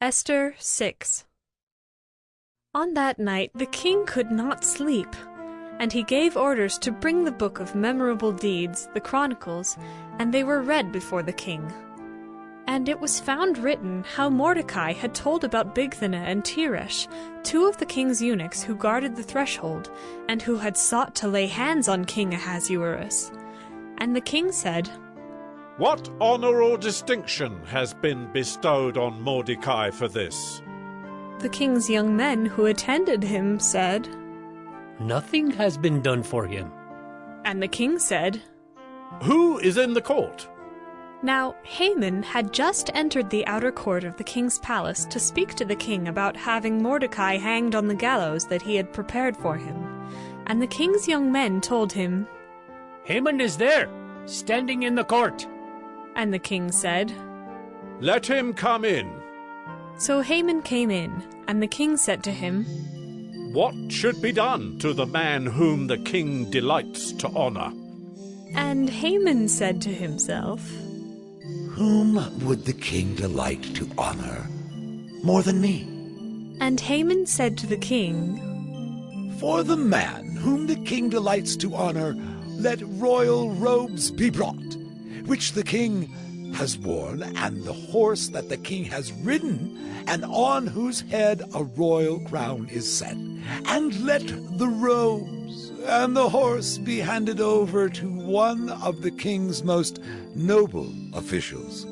Esther 6. On that night the king could not sleep, and he gave orders to bring the book of memorable deeds, the Chronicles, and they were read before the king. And it was found written how Mordecai had told about Bigthana and Teresh, two of the king's eunuchs who guarded the threshold, and who had sought to lay hands on King Ahasuerus. And the king said, "What honor or distinction has been bestowed on Mordecai for this?" The king's young men who attended him said, "Nothing has been done for him." And the king said, "Who is in the court?" Now Haman had just entered the outer court of the king's palace to speak to the king about having Mordecai hanged on the gallows that he had prepared for him. And the king's young men told him, "Haman is there, standing in the court." And the king said, "Let him come in." So Haman came in, and the king said to him, "What should be done to the man whom the king delights to honor?" And Haman said to himself, "Whom would the king delight to honor more than me?" And Haman said to the king, "For the man whom the king delights to honor, let royal robes be brought, which the king has worn, and the horse that the king has ridden, and on whose head a royal crown is set. And let the robes and the horse be handed over to one of the king's most noble officials.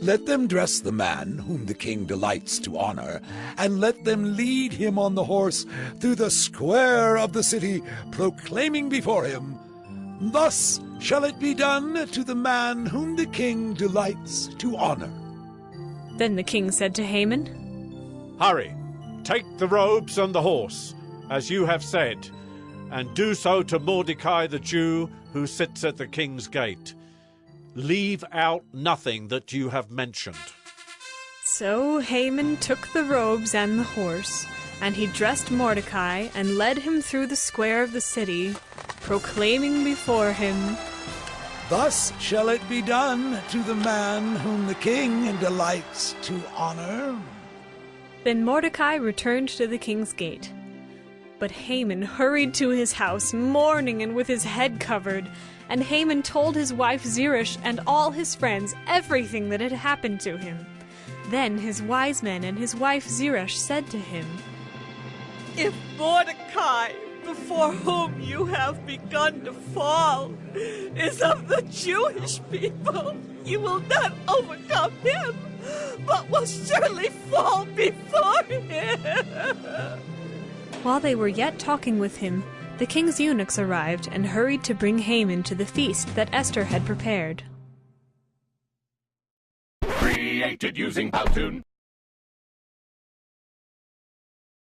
Let them dress the man whom the king delights to honor, and let them lead him on the horse through the square of the city, proclaiming before him, 'Thus shall it be done to the man whom the king delights to honor.'" Then the king said to Haman, "Hurry, take the robes and the horse, as you have said, and do so to Mordecai the Jew, who sits at the king's gate. Leave out nothing that you have mentioned." So Haman took the robes and the horse, and he dressed Mordecai and led him through the square of the city, proclaiming before him, "Thus shall it be done to the man whom the king delights to honor." Then Mordecai returned to the king's gate. But Haman hurried to his house, mourning and with his head covered. And Haman told his wife Zeresh and all his friends everything that had happened to him. Then his wise men and his wife Zeresh said to him, "If Mordecai, before whom you have begun to fall, is of the Jewish people, you will not overcome him, but will surely fall before him." While they were yet talking with him, the king's eunuchs arrived and hurried to bring Haman to the feast that Esther had prepared. Created using Powtoon.